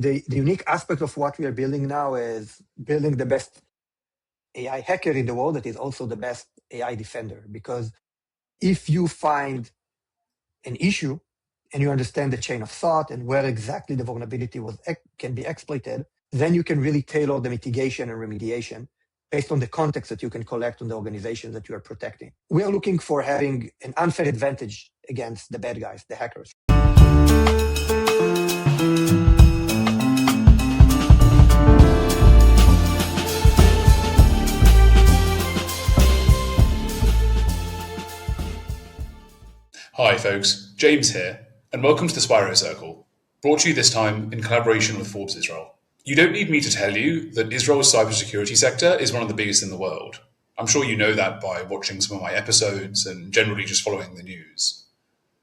The unique aspect of what we are building now is building the best AI hacker in the world that is also the best AI defender. Because if you find an issue and you understand the chain of thought and where exactly the vulnerability can be exploited, then you can really tailor the mitigation and remediation based on the context that you can collect on the organization that you are protecting. We are looking for having an unfair advantage against the bad guys, the hackers. Hi folks, James here, and welcome to the Spyro Circle, brought to you this time in collaboration with Forbes Israel. You don't need me to tell you that Israel's cybersecurity sector is one of the biggest in the world. I'm sure you know that by watching some of my episodes and generally just following the news.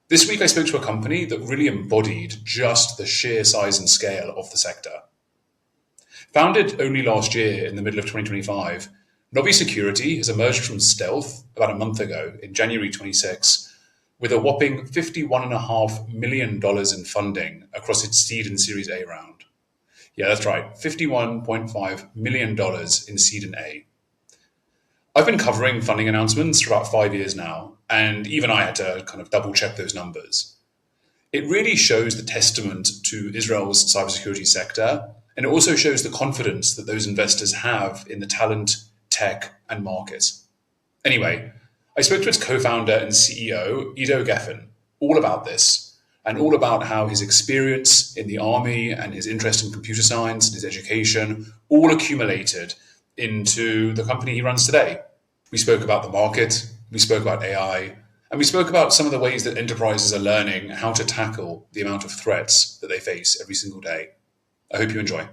This week I spoke to a company that really embodied just the sheer size and scale of the sector. Founded only last year in the middle of 2025, Novi Security has emerged from stealth about a month ago in January 26 with a whopping $51.5 million in funding across its seed and Series A round. Yeah, that's right, $51.5 million in seed and A. I've been covering funding announcements for about 5 years now, and even I had to kind of double check those numbers. It really shows the testament to Israel's cybersecurity sector, and it also shows the confidence that those investors have in the talent, tech, and market. Anyway, I spoke to its co-founder and CEO, Geffen, all about this, and all about how his experience in the army and his interest in computer science and his education all accumulated into the company he runs today. We spoke about the market, we spoke about AI, and we spoke about some of the ways that enterprises are learning how to tackle the amount of threats that they face every single day. I hope you enjoy.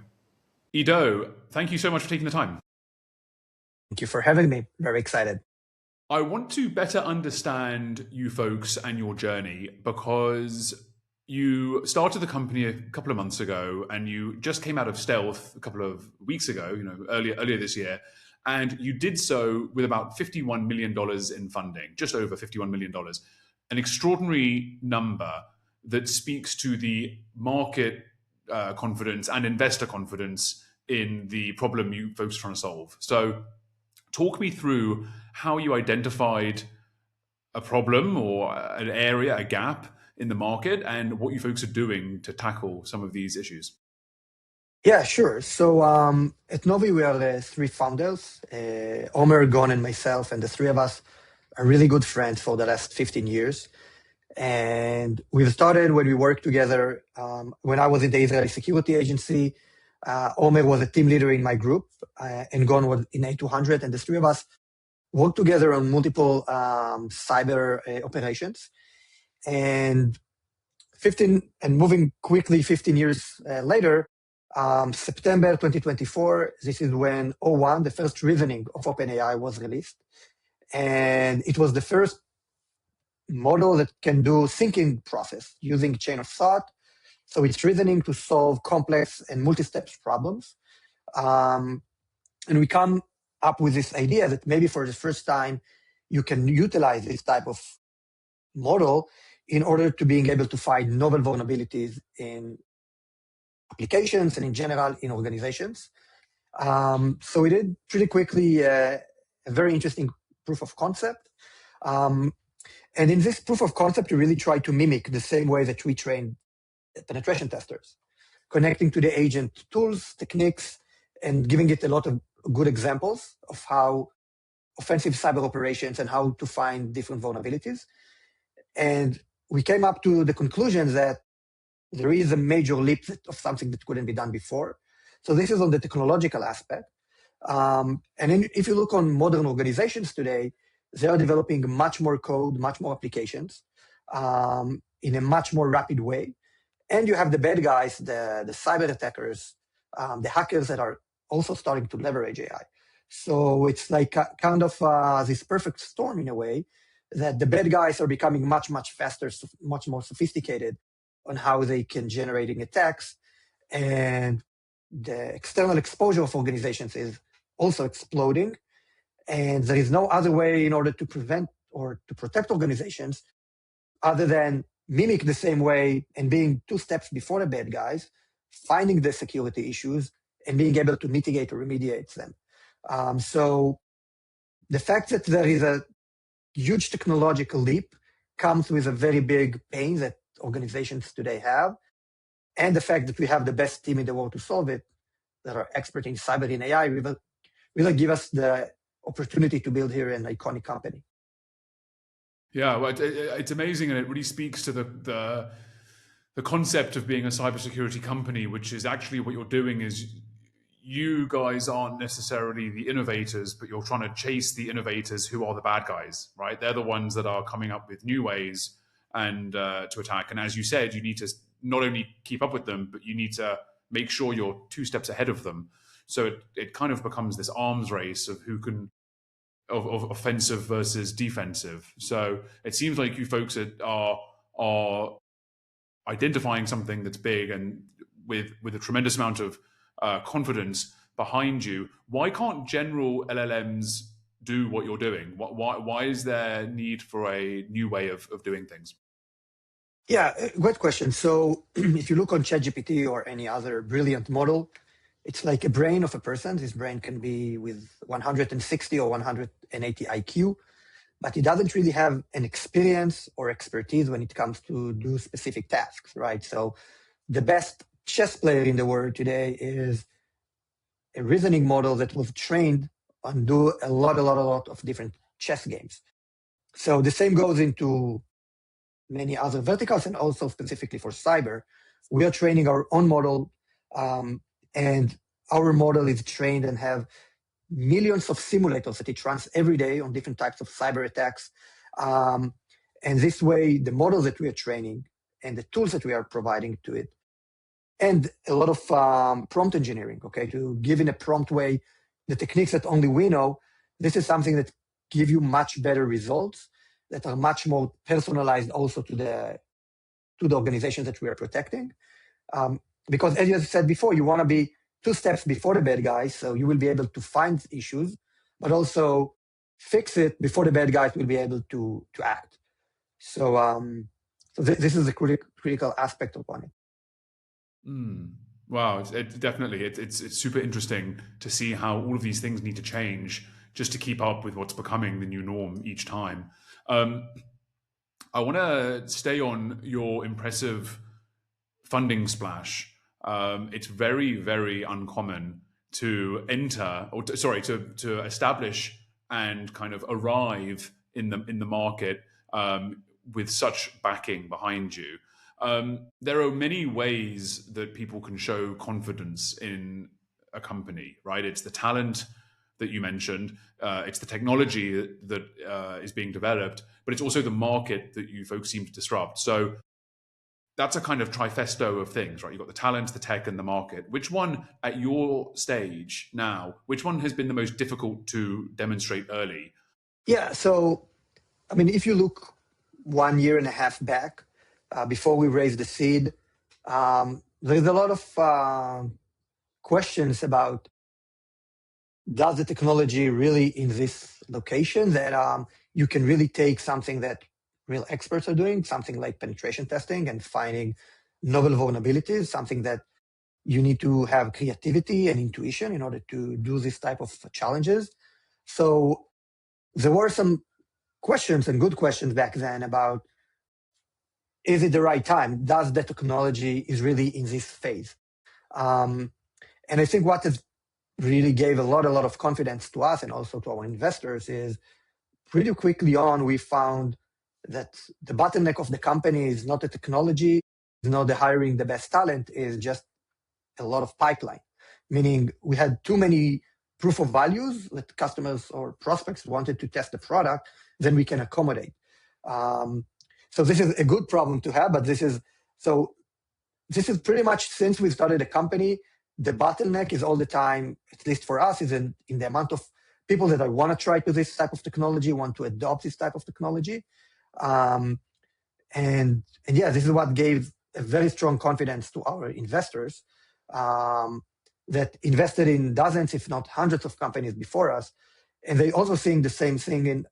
Ido, thank you so much for taking the time. Thank you for having me. Very excited. I want to better understand you folks and your journey because you started the company a couple of months ago and you just came out of stealth a couple of weeks ago, earlier this year, and you did so with about $51 million in funding, just over $51 million, an extraordinary number that speaks to the market confidence and investor confidence in the problem you folks are trying to solve. So talk me through how you identified a problem or an area, a gap in the market, and what you folks are doing to tackle some of these issues. Yeah, sure. So at Novi, we are three founders, Omer, Gon, and myself, and the three of us are really good friends for the last 15 years. And we've started when we worked together, when I was in the Israeli Security Agency. Omer was a team leader in my group, and Gon was in A200, and the three of us worked together on multiple cyber operations. And moving quickly 15 years later, September 2024, this is when O1, the first reasoning of OpenAI, was released. And it was the first model that can do thinking process using chain of thought. So it's reasoning to solve complex and multi-step problems. And we come up with this idea that maybe for the first time, you can utilize this type of model in order to being able to find novel vulnerabilities in applications and in general in organizations. So we did pretty quickly a very interesting proof of concept. And in this proof of concept, we really try to mimic the same way that we train penetration testers, connecting to the agent tools, techniques, and giving it a lot of good examples of how offensive cyber operations and how to find different vulnerabilities. And we came up to the conclusion that there is a major leap of something that couldn't be done before. So this is on the technological aspect. If you look on modern organizations today, they are developing much more code, much more applications in a much more rapid way. And you have the bad guys, the cyber attackers, the hackers that are also starting to leverage AI. So it's like kind of this perfect storm in a way that the bad guys are becoming much, much faster, much more sophisticated on how they can generating attacks. And the external exposure of organizations is also exploding. And there is no other way in order to prevent or to protect organizations other than mimic the same way and being two steps before the bad guys finding the security issues and being able to mitigate or remediate them. So the fact that there is a huge technological leap comes with a very big pain that organizations today have. And the fact that we have the best team in the world to solve it, that are expert in cyber and AI, will give us the opportunity to build here an iconic company. Yeah, well, it's amazing, and it really speaks to the concept of being a cybersecurity company, which is actually what you're doing is you guys aren't necessarily the innovators, but you're trying to chase the innovators who are the bad guys, right? They're the ones that are coming up with new ways and to attack. And as you said, you need to not only keep up with them, but you need to make sure you're 2 steps ahead of them. So it kind of becomes this arms race of who can of offensive versus defensive. So it seems like you folks are identifying something that's big and with a tremendous amount of confidence behind you. Why can't general LLMs do what you're doing? Why is there need for a new way of doing things? Yeah, great question. So if you look on ChatGPT or any other brilliant model, it's like a brain of a person. This brain can be with 160 or 180 IQ, but it doesn't really have an experience or expertise when it comes to do specific tasks, right? So the best chess player in the world today is a reasoning model that was trained on do a lot of different chess games. So the same goes into many other verticals and also specifically for cyber. We are training our own model, and our model is trained and have millions of simulators that it runs every day on different types of cyber attacks. And this way, the model that we are training and the tools that we are providing to it, and a lot of prompt engineering, okay, to give in a prompt way the techniques that only we know, this is something that give you much better results that are much more personalized also to the organizations that we are protecting. Because as you said before, you want to be 2 steps before the bad guys, so you will be able to find issues, but also fix it before the bad guys will be able to act. So, this is a critical aspect upon it. Wow, it's super interesting to see how all of these things need to change just to keep up with what's becoming the new norm each time. I want to stay on your impressive funding splash. It's very, very uncommon to enter, or to establish and kind of arrive in the market with such backing behind you. There are many ways that people can show confidence in a company, right? It's the talent that you mentioned, it's the technology that is being developed, but it's also the market that you folks seem to disrupt. So that's a kind of trifesto of things, right? You've got the talent, the tech, and the market. Which one at your stage now, which one has been the most difficult to demonstrate early? Yeah, so, I mean, if you look 1.5 years back, before we raised the seed, there's a lot of questions about, does the technology really in this location that you can really take something that real experts are doing, something like penetration testing and finding novel vulnerabilities, something that you need to have creativity and intuition in order to do this type of challenges. So there were some questions and good questions back then about, is it the right time? Does the technology is really in this phase? And I think what has really gave a lot of confidence to us and also to our investors is pretty quickly on, we found that the bottleneck of the company is not the technology, is not the hiring the best talent, is just a lot of pipeline. Meaning we had too many proof of values that customers or prospects wanted to test the product, then we can accommodate. So this is a good problem to have, but this is pretty much since we started the company, the bottleneck is all the time, at least for us, is in the amount of people that I want to try to this type of technology, want to adopt this type of technology. And yeah, this is what gave a very strong confidence to our investors that invested in dozens, if not hundreds of companies before us. And they also seeing the same thing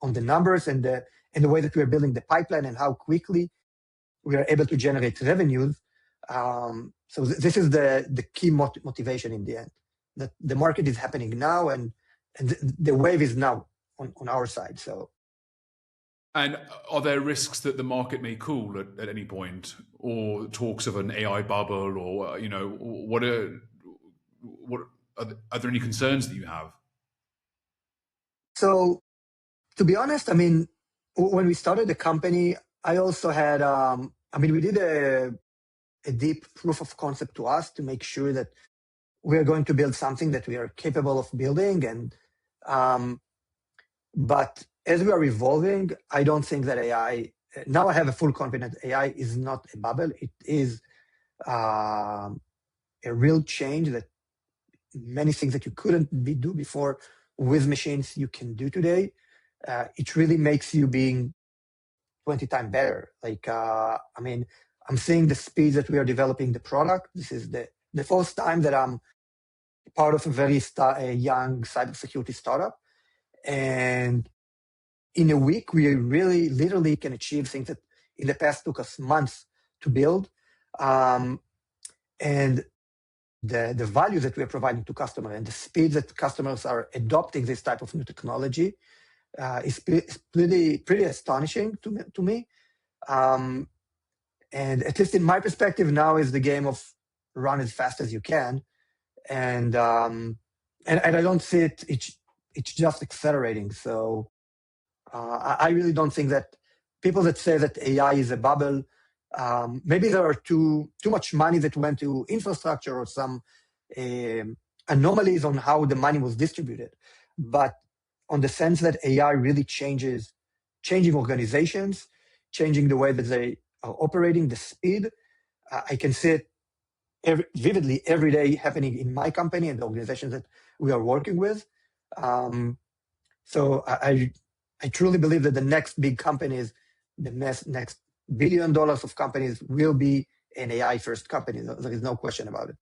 on the numbers and the way that we are building the pipeline and how quickly we are able to generate revenues. So this is the key motivation in the end, that the market is happening now, and the wave is now on our side. So. And are there risks that the market may cool at any point, or talks of an AI bubble, or what are there any concerns that you have? So, to be honest, I mean, when we started the company, I also had, we did a deep proof of concept to us to make sure that we are going to build something that we are capable of building. But as we are evolving, I don't think that AI, now I have a full confidence AI is not a bubble. It is a real change that many things that you couldn't do before with machines you can do today. It really makes you being 20 times better. I'm seeing the speed that we are developing the product. This is the first time that I'm part of a very young cybersecurity startup. And in a week, we really literally can achieve things that in the past took us months to build. And the value that we are providing to customers and the speed that customers are adopting this type of new technology is pretty astonishing to me. And at least in my perspective, now is the game of run as fast as you can, and I don't see it. It's just accelerating. So I really don't think that people that say that AI is a bubble, maybe there are too much money that went to infrastructure or some anomalies on how the money was distributed, but on the sense that AI really changing organizations, changing the way that they are operating, the speed. I can see it vividly every day happening in my company and the organizations that we are working with. So I truly believe that the next big companies, the next $1 billion of companies will be an AI first company. There is no question about it.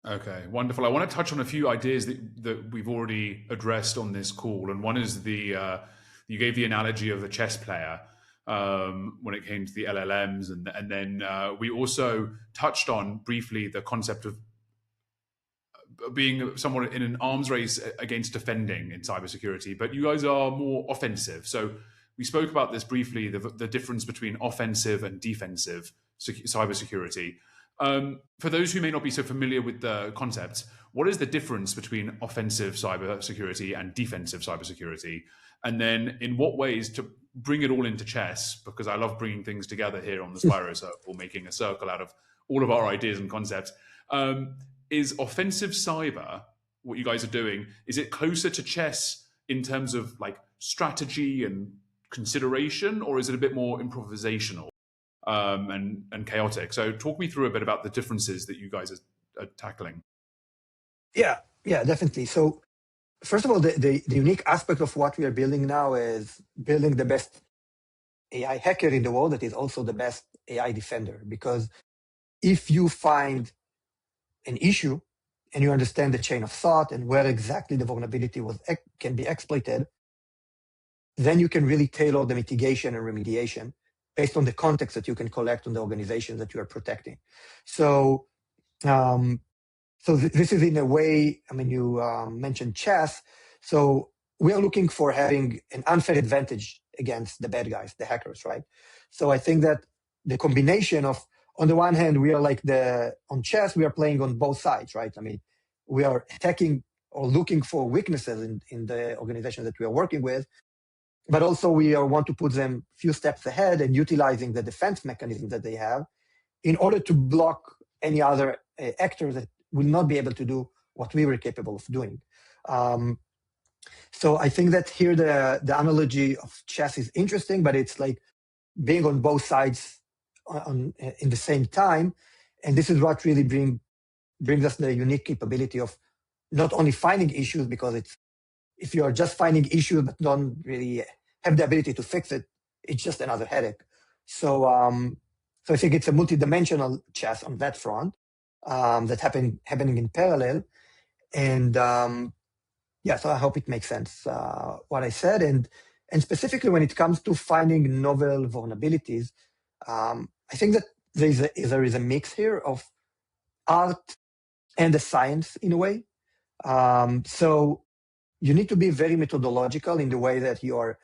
Okay, wonderful. I want to touch on a few ideas that we've already addressed on this call. And one is you gave the analogy of a chess player when it came to the LLMs. And then we also touched on briefly the concept of being somewhat in an arms race against defending in cybersecurity, but you guys are more offensive. So we spoke about this briefly, the difference between offensive and defensive cybersecurity. For those who may not be so familiar with the concepts, what is the difference between offensive cybersecurity and defensive cybersecurity? And then in what ways, to bring it all into chess, because I love bringing things together here on the Spyro Circle, making a circle out of all of our ideas and concepts. Is offensive cyber, what you guys are doing, is it closer to chess in terms of like strategy and consideration, or is it a bit more improvisational and chaotic? So talk me through a bit about the differences that you guys are tackling. Yeah, definitely. So first of all, the unique aspect of what we are building now is building the best AI hacker in the world that is also the best AI defender. Because if you find an issue and you understand the chain of thought and where exactly the vulnerability can be exploited, then you can really tailor the mitigation and remediation based on the context that you can collect on the organization that you are protecting. So, this is in a way, you mentioned chess. So we are looking for having an unfair advantage against the bad guys, the hackers, right? So I think that the combination of, on the one hand, we are on chess, we are playing on both sides, right? We are attacking or looking for weaknesses in the organization that we are working with, but also we want to put them a few steps ahead and utilizing the defense mechanism that they have in order to block any other actors that will not be able to do what we were capable of doing. So I think that here the analogy of chess is interesting, but it's like being on both sides in the same time. And this is what really brings us the unique capability of not only finding issues, because if you are just finding issues but don't really have the ability to fix it, it's just another headache. So I think it's a multidimensional chess on that front that's happening in parallel. And so I hope it makes sense what I said. And specifically when it comes to finding novel vulnerabilities, I think that there is a mix here of art and the science in a way. So you need to be very methodological in the way that you are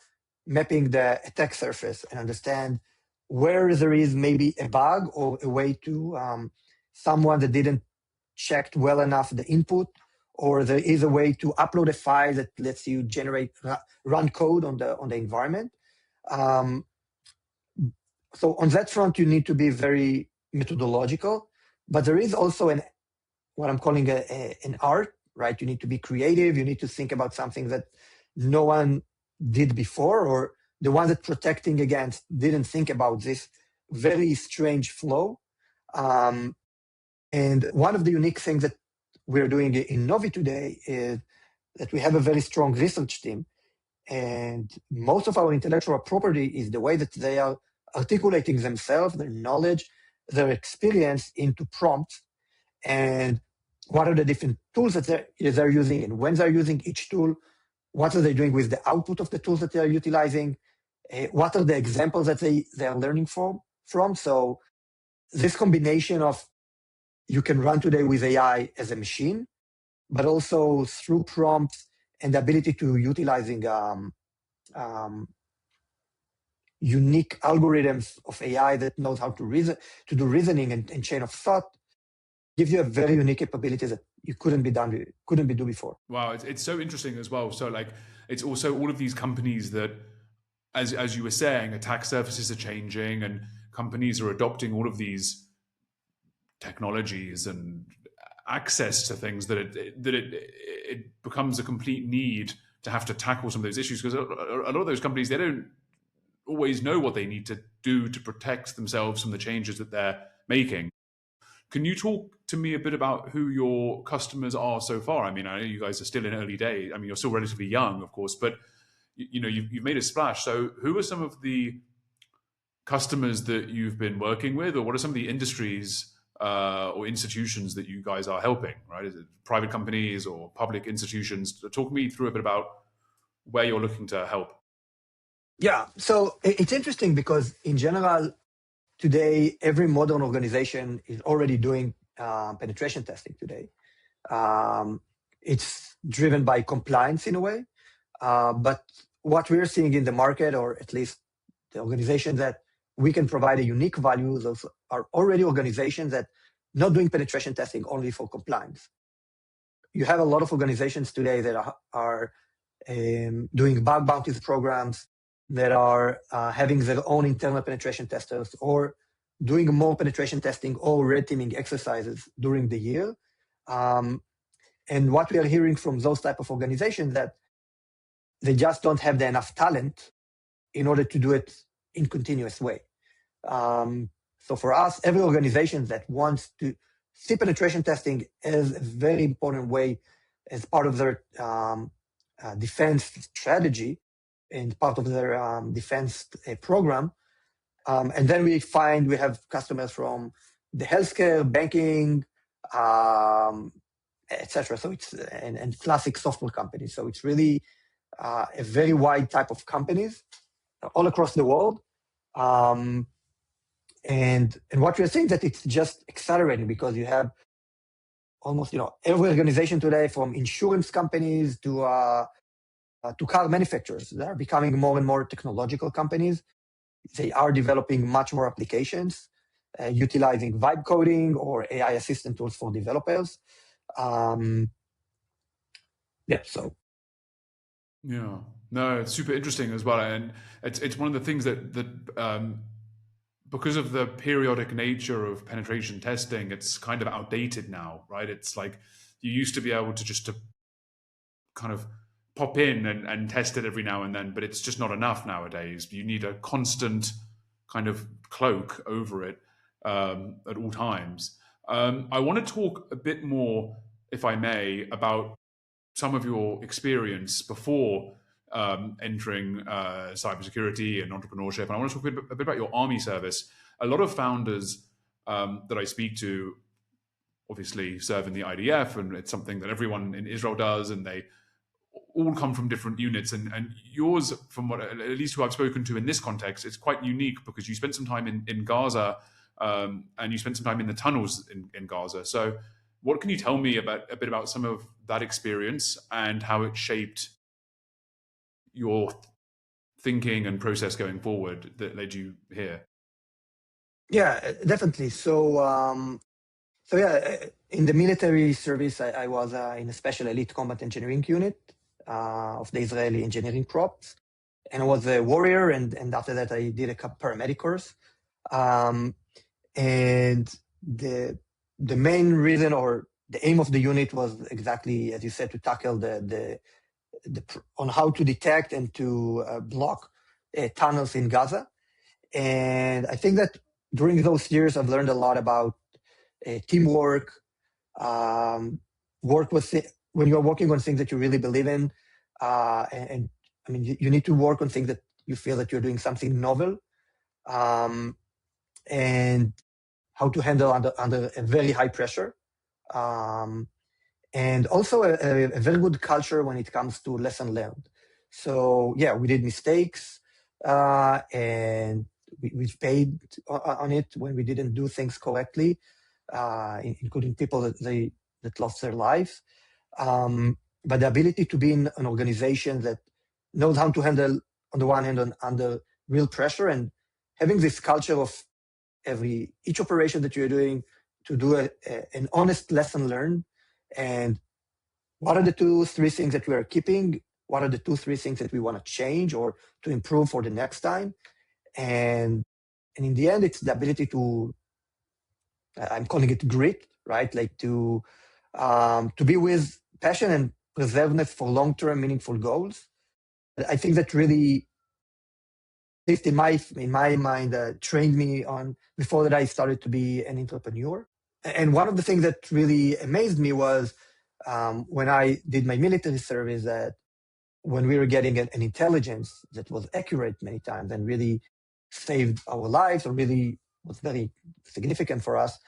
mapping the attack surface and understand where there is maybe a bug or a way to someone that didn't checked well enough the input, or there is a way to upload a file that lets you generate run code on the environment. Um, so on that front, you need to be very methodological, but there is also what I'm calling an art, right? You need to be creative. You need to think about something that no one did before, or the one that protecting against didn't think about this very strange flow. And one of the unique things that we're doing in Novi today is that we have a very strong research team. And most of our intellectual property is the way that they are articulating themselves, their knowledge, their experience into prompts, and what are the different tools that they're using, and when they're using each tool, what are they doing with the output of the tools that they're utilizing, what are the examples that they are learning from. So this combination of you can run today with AI as a machine, but also through prompts and the ability to utilizing unique algorithms of AI that knows how to do reasoning and chain of thought, gives you a very unique capability that you couldn't be do before. Wow, it's so interesting as well. So like, it's also all of these companies that, as you were saying, attack surfaces are changing, and companies are adopting all of these technologies and access to things that it becomes a complete need to have to tackle some of those issues, because a lot of those companies, they don't always know what they need to do to protect themselves from the changes that they're making. Can you talk to me a bit about who your customers are so far? I mean, I know you guys are still in early days. I mean, you're still relatively young, of course, but you've made a splash. So who are some of the customers that you've been working with, or what are some of the industries or institutions that you guys are helping, right? Is it private companies or public institutions? Talk me through a bit about where you're looking to help. Yeah, so it's interesting because in general, today, every modern organization is already doing penetration testing today. It's driven by compliance in a way. But what we're seeing in the market, or at least the organization that we can provide a unique value, those are already organizations that not doing penetration testing only for compliance. You have a lot of organizations today that are doing bug bounties programs, that are having their own internal penetration testers, or doing more penetration testing or red teaming exercises during the year. And what we are hearing from those type of organizations that they just don't have the enough talent in order to do it in continuous way. So for us, every organization that wants to see penetration testing as a very important way as part of their defense strategy and part of their defense program. And then we have customers from the healthcare, banking, etc. So it's and classic software companies. So it's really a very wide type of companies all across the world. And what we're seeing that it's just accelerating because you have almost every organization today, from insurance companies to car manufacturers, that are becoming more and more technological companies. They are developing much more applications, utilizing vibe coding or AI assistant tools for developers. Yeah, no, it's super interesting as well, and it's one of the things that because of the periodic nature of penetration testing, it's kind of outdated now, right? It's like you used to be able to just to kind of pop in and test it every now and then, but it's just not enough nowadays. You need a constant kind of cloak over it at all times. I want to talk a bit more, if I may, about some of your experience before entering cybersecurity and entrepreneurship. And I want to talk a bit about your army service. A lot of founders that I speak to obviously serve in the IDF, and it's something that everyone in Israel does, and they all come from different units. And yours, from what at least who I've spoken to in this context, it's quite unique because you spent some time in Gaza and you spent some time in the tunnels in Gaza. So, what can you tell me about a bit about some of that experience and how it shaped your thinking and process going forward that led you here? Yeah, definitely. So yeah, in the military service, I was in a special elite combat engineering unit of the Israeli engineering corps, and I was a warrior. And after that, I did a paramedic course. Um, and the main reason or the aim of the unit was exactly as you said, to tackle on how to detect and to block tunnels in Gaza. And I think that during those years, I've learned a lot about teamwork, um, work with when you're working on things that you really believe in, and I mean you need to work on things that you feel that you're doing something novel, um, and how to handle under a very high pressure, um, and also a very good culture when it comes to lesson learned. So yeah, we did mistakes, and we've paid on it when we didn't do things correctly, including people that lost their lives. But the ability to be in an organization that knows how to handle, on the one hand, under real pressure, and having this culture of each operation that you're doing to do an honest lesson learned, and what are the two, three things that we are keeping? What are the two, three things that we want to change or to improve for the next time? And in the end, it's the ability to, I'm calling it grit, right? Like to be with passion and perseverance for long-term meaningful goals. I think that really, at least in my mind, trained me on before that I started to be an entrepreneur. And one of the things that really amazed me was when I did my military service, that when we were getting an intelligence that was accurate many times and really saved our lives or really was very significant for us,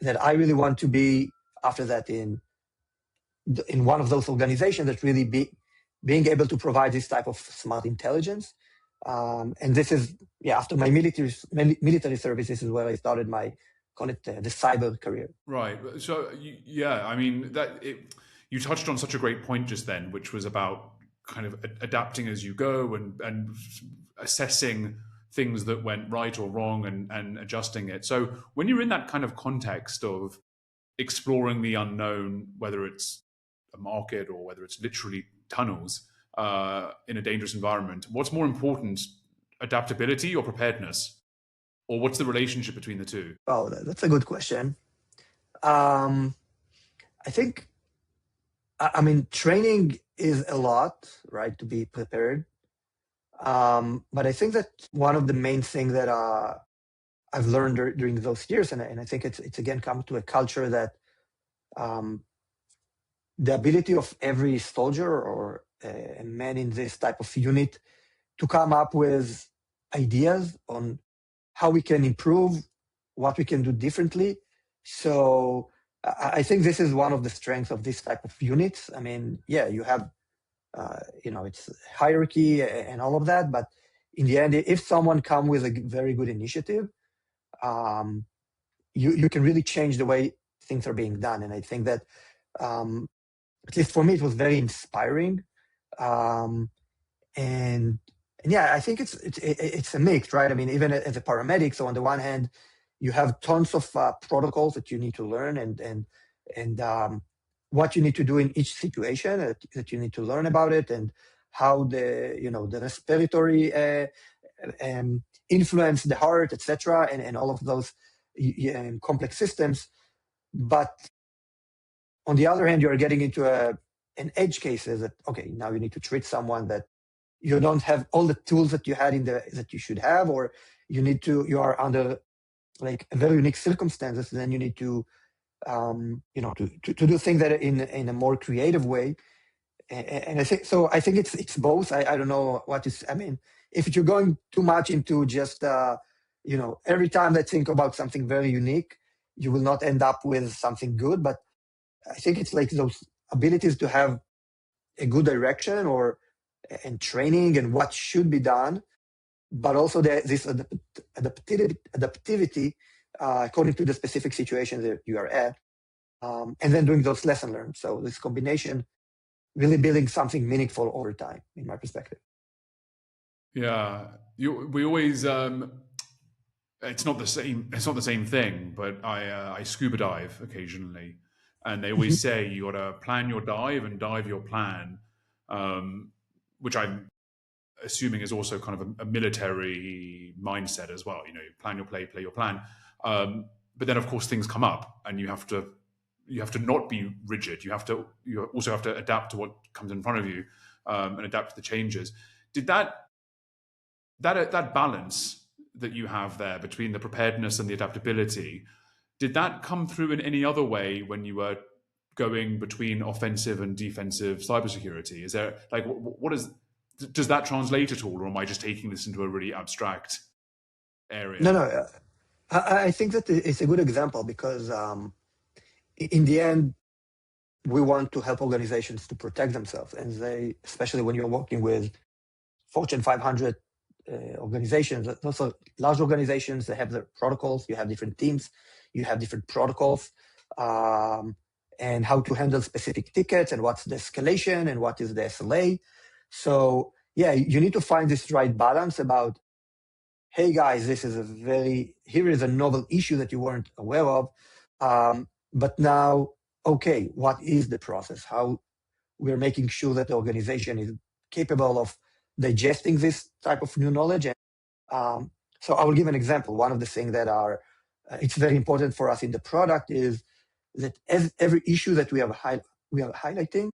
that I really want to be after that in one of those organizations that really being able to provide this type of smart intelligence. And this is, yeah, after my military service, this is where I started my, call it the cyber career. Right. So, yeah, I mean, you touched on such a great point just then, which was about kind of adapting as you go and assessing things that went right or wrong and adjusting it. So, when you're in that kind of context of exploring the unknown, whether it's a market or whether it's literally tunnels in a dangerous environment, what's more important, adaptability or preparedness? Or what's the relationship between the two? Oh, that's a good question. Um, I think, I mean, training is a lot, right, to be prepared. But I think that one of the main things that I've learned during those years, and I think it's again come to a culture that um, the ability of every soldier or a man in this type of unit to come up with ideas on how we can improve, what we can do differently. So I think this is one of the strengths of this type of units. I mean, yeah, you have, it's hierarchy and all of that, but in the end, if someone come with a very good initiative, um, you can really change the way things are being done. And I think that, um, at least for me, it was very inspiring. Um, and and yeah, I think it's a mix, right? I mean, even as a paramedic, so on the one hand, you have tons of protocols that you need to learn, and what you need to do in each situation, that you need to learn about it, and how the respiratory influence the heart, etc., and all of those complex systems. But on the other hand, you're getting into an edge cases that, okay, now you need to treat someone that you don't have all the tools that you had that you should have, or you are under like very unique circumstances. Then you need to to do things that are in a more creative way. And I think so. I think it's both. I don't know what is. I mean, if you're going too much into just every time that think about something very unique, you will not end up with something good. But I think it's like those abilities to have a good direction or and training and what should be done, but also this adaptivity according to the specific situation that you are at, and then doing those lessons learned. So this combination, really building something meaningful over time, in my perspective. Yeah, we always. It's not the same. It's not the same thing. But I scuba dive occasionally, and they Mhm. always say you got to plan your dive and dive your plan, which I'm assuming is also kind of a military mindset as well. You know, plan your play, play your plan. But then, of course, things come up, and you have to not be rigid. You also have to adapt to what comes in front of you, and adapt to the changes. Did that balance that you have there between the preparedness and the adaptability, did that come through in any other way when you were going between offensive and defensive cybersecurity? Is there like what is does that translate at all, or am I just taking this into a really abstract No, area? no. I think that it's a good example because in the end, we want to help organizations to protect themselves, and they, especially when you're working with Fortune 500 organizations, also large organizations, they have their protocols. You have different teams, you have different protocols, um, and how to handle specific tickets, and what's the escalation, and what is the SLA. So yeah, you need to find this right balance about, hey guys, here is a novel issue that you weren't aware of, but now, okay, what is the process? How we're making sure that the organization is capable of digesting this type of new knowledge. And so I will give an example. One of the things that are it's very important for us in the product is that every issue that we are highlighting,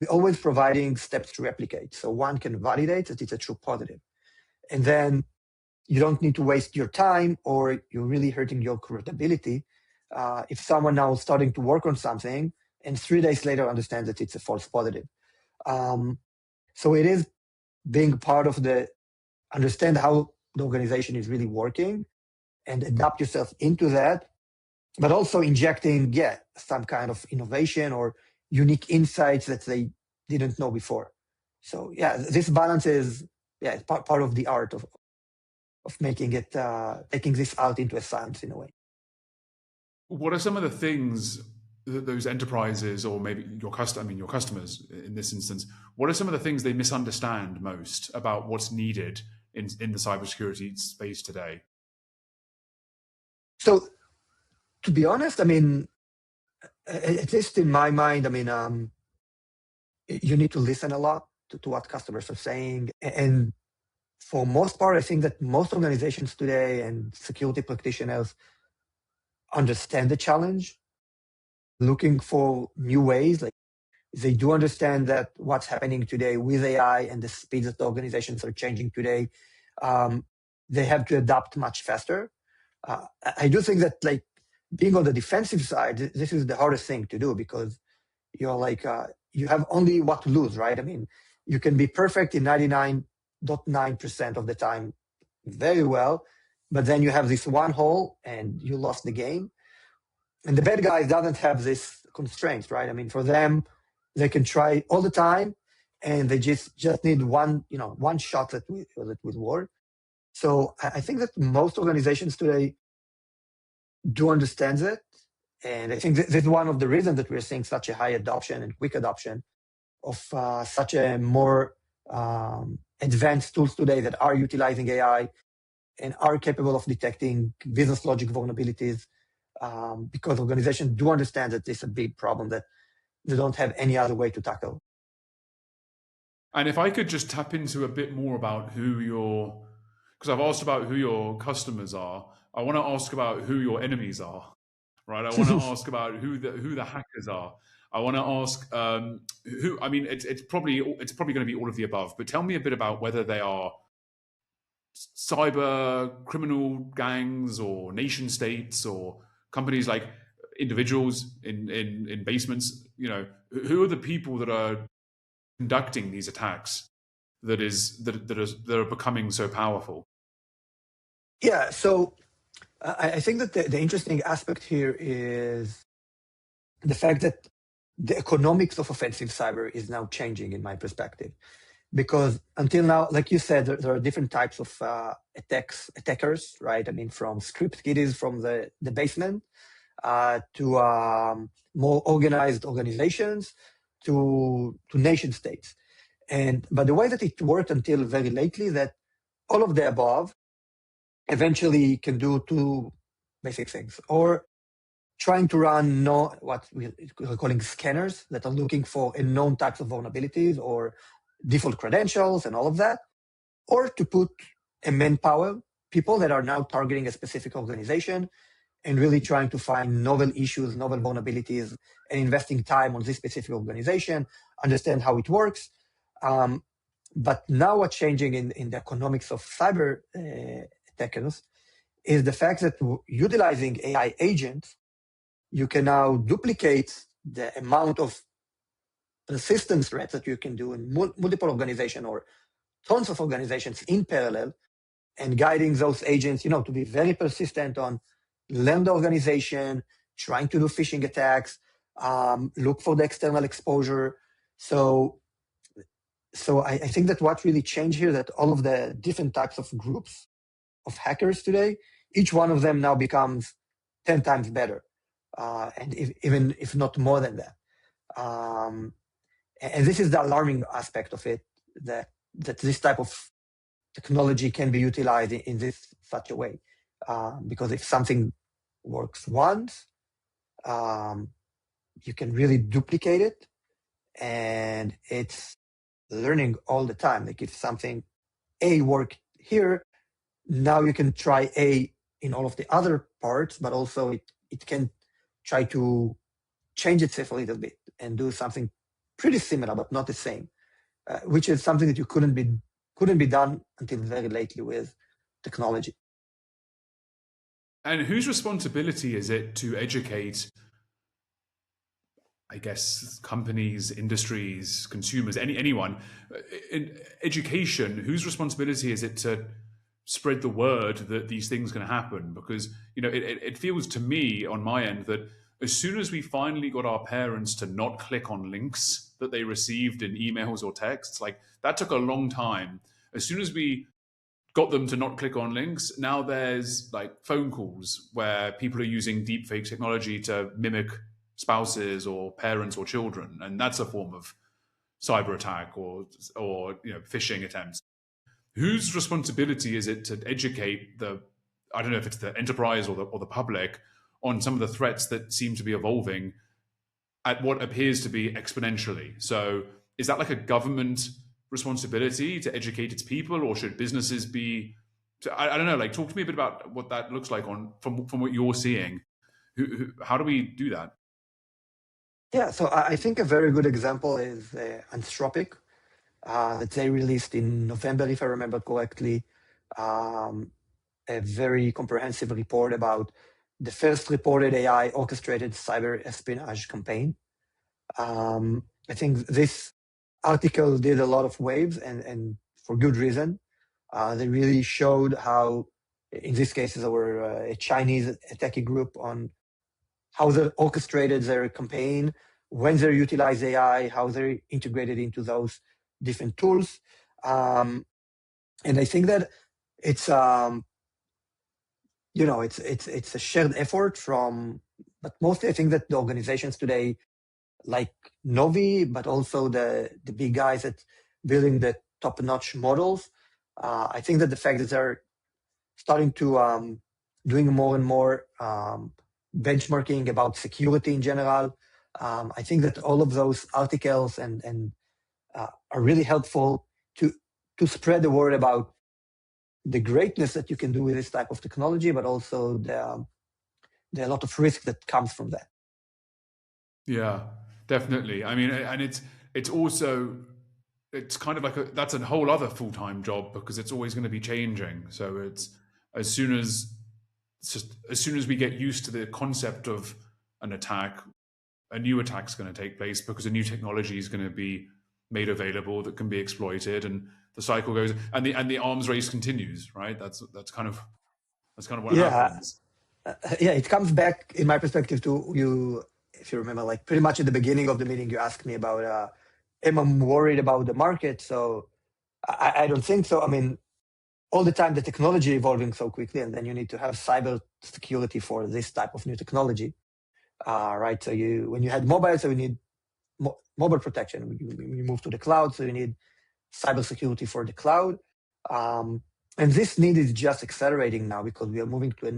we're always providing steps to replicate. So one can validate that it's a true positive, and then you don't need to waste your time or you're really hurting your credibility. If someone now is starting to work on something and 3 days later understands that it's a false positive. Um, so it is being part of the understand how the organization is really working and adapt yourself into that, but also injecting, some kind of innovation or unique insights that they didn't know before. So this balance is part of the art of making it taking this out into a science in a way. What are some of the things that those enterprises, or maybe your customers in this instance, what are some of the things they misunderstand most about what's needed in the cybersecurity space today? So to be honest, I mean, at least in my mind, I mean, you need to listen a lot to what customers are saying. And for most part, I think that most organizations today and security practitioners understand the challenge, looking for new ways. Like they do understand that what's happening today with AI and the speed that the organizations are changing today, um, they have to adapt much faster. I do think that like being on the defensive side, this is the hardest thing to do because you're like you have only what to lose, right? I mean, you can be perfect in 99.9% of the time very well, but then you have this one hole and you lost the game. And the bad guys doesn't have this constraints, right? I mean, for them, they can try all the time and they just need one shot that will work. So I think that most organizations today do understand it. And I think this is one of the reasons that we're seeing such a high adoption and quick adoption of such a more advanced tools today that are utilizing AI and are capable of detecting business logic vulnerabilities, because organizations do understand that it's a big problem that they don't have any other way to tackle. And if I could just tap into a bit more about because I've asked about who your customers are, I want to ask about who your enemies are, right? I want to ask about who the hackers are. I want to ask who. I mean, it's probably going to be all of the above. But tell me a bit about whether they are cyber criminal gangs or nation states or companies like individuals in basements. You know, who are the people that are conducting these attacks that are becoming so powerful? Yeah, so I think that the interesting aspect here is the fact that the economics of offensive cyber is now changing in my perspective. because until now, like you said, there are different types of attackers, right? I mean, from script kiddies from the basement to more organized organizations to nation states. But the way that it worked until very lately, that all of the above eventually can do two basic things, or trying to run what we're calling scanners that are looking for unknown types of vulnerabilities or default credentials and all of that, or to put a manpower, people that are now targeting a specific organization and really trying to find novel issues, novel vulnerabilities, and investing time on this specific organization, understand how it works. But now what's changing in the economics of cyber attackers is the fact that utilizing AI agents, you can now duplicate the amount of persistent threats that you can do in multiple organizations or tons of organizations in parallel, and guiding those agents, to be very persistent on learn the organization, trying to do phishing attacks, look for the external exposure. So I think that what really changed here, that all of the different types of groups of hackers today, each one of them now becomes 10 times better, and even if not more than that. And this is the alarming aspect of it, that this type of technology can be utilized in this such a way. Because if something works once, you can really duplicate it, and it's learning all the time. Like if something A worked here, now you can try A in all of the other parts, but also it can try to change itself a little bit and do something pretty similar, but not the same, which is something that you couldn't be done until very lately with technology. And whose responsibility is it to educate, I guess, companies, industries, consumers, anyone in education? Whose responsibility is it to spread the word that these things can happen? Because it feels to me on my end that as soon as we finally got our parents to not click on links that they received in emails or texts, like that took a long time. As soon as we got them to not click on links, now there's like phone calls where people are using deepfake technology to mimic spouses or parents or children, and that's a form of cyber attack or phishing attempts. Whose responsibility is it to educate I don't know if it's the enterprise or the public on some of the threats that seem to be evolving at what appears to be exponentially? So is that like a government responsibility to educate its people, or should businesses be I don't know, like talk to me a bit about what that looks like from what you're seeing. How do we do that? Yeah, so I think a very good example is Anthropic, that they released in November, if I remember correctly, a very comprehensive report about the first reported AI orchestrated cyber espionage campaign. I think this article did a lot of waves, and for good reason. They really showed how, in this case, there were a Chinese attacking group on how they orchestrated their campaign, when they utilize AI, how they integrated into those different tools. And I think that it's it's a shared effort but mostly I think that the organizations today, like Novi, but also the big guys that building the top-notch models, I think that the fact that they're starting to doing more and more benchmarking about security in general, I think that all of those articles and are really helpful to spread the word about the greatness that you can do with this type of technology, but also the a lot of risk that comes from that. Yeah, definitely. I mean, and it's also it's kind of like that's a whole other full-time job, because it's always going to be changing. So it's as soon as we get used to the concept of an attack, a new attack's going to take place because a new technology is going to be made available that can be exploited, and the cycle goes, and the arms race continues. Right? That's kind of what Yeah, happens. yeah, it comes back in my perspective to you. If you remember, like pretty much at the beginning of the meeting, you asked me about, am I worried about the market? So I don't think so. I mean, all the time the technology evolving so quickly, and then you need to have cyber security for this type of new technology, right? So when you had mobile, so you need mobile protection. When you move to the cloud, so you need cybersecurity for the cloud. And this need is just accelerating now because we are moving to a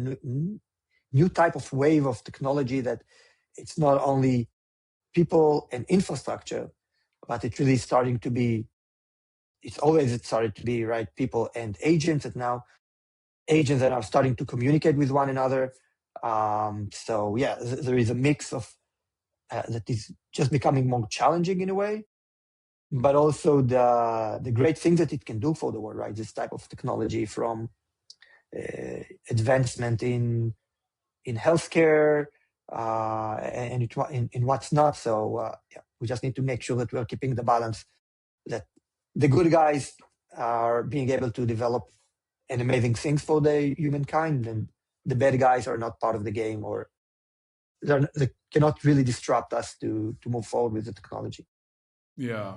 new type of wave of technology that it's not only people and infrastructure, but it's really starting to be, it started to be, right, people and agents, and now agents that are starting to communicate with one another. So yeah, there is a mix of that is just becoming more challenging in a way, but also the great things that it can do for the world, right? This type of technology, from advancement in healthcare and in what's not. So yeah, we just need to make sure that we're keeping the balance, that the good guys are being able to develop an amazing things for the humankind, and the bad guys are not part of the game, or they cannot really disrupt us to move forward with the technology. Yeah.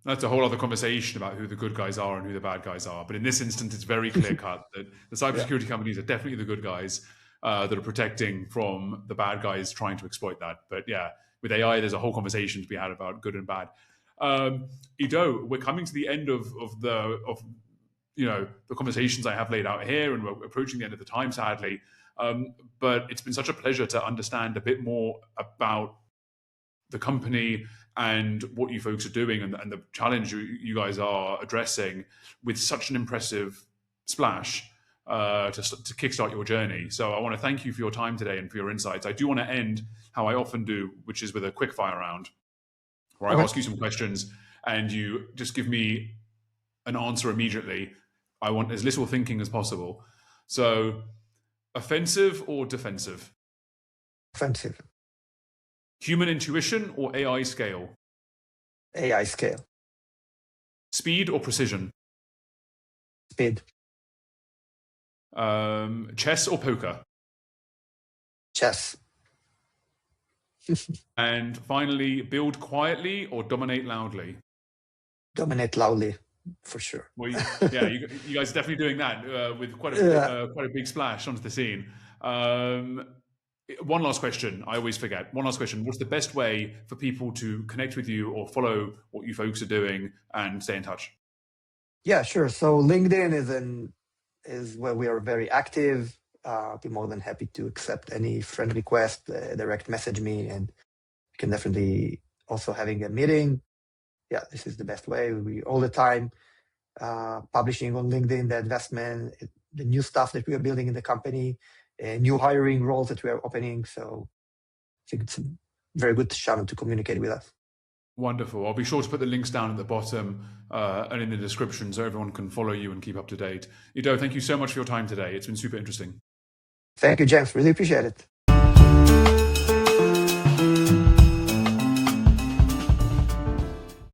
That's a whole other conversation about who the good guys are and who the bad guys are. But in this instance, it's very clear cut that the Yeah. cybersecurity companies are definitely the good guys that are protecting from the bad guys trying to exploit that. But yeah, with AI, there's a whole conversation to be had about good and bad. Ido, we're coming to the end of the conversations I have laid out here, and we're approaching the end of the time, sadly. But it's been such a pleasure to understand a bit more about the company and what you folks are doing, and the challenge you guys are addressing with such an impressive splash to kickstart your journey. So I want to thank you for your time today and for your insights. I do want to end how I often do, which is with a quick fire round, where I ask you some questions and you just give me an answer immediately. I want as little thinking as possible. So, offensive or defensive? Offensive. Human intuition or AI scale? AI scale. Speed or precision? Speed. Chess or poker? Chess. And finally, build quietly or dominate loudly? Dominate loudly, for sure. Well, yeah, you guys are definitely doing that with quite a big splash onto the scene. One last question. I always forget. One last question. What's the best way for people to connect with you or follow what you folks are doing and stay in touch? Yeah, sure. So LinkedIn is where we are very active. I'll be more than happy to accept any friend request, direct message me, and you can definitely also having a meeting. Yeah, this is the best way. We all the time publishing on LinkedIn the investment, the new stuff that we are building in the company, new hiring roles that we are opening. So I think it's a very good channel to communicate with us. Wonderful. I'll be sure to put the links down at the bottom and in the description so everyone can follow you and keep up to date. Ido, thank you so much for your time today. It's been super interesting. Thank you, James. Really appreciate it.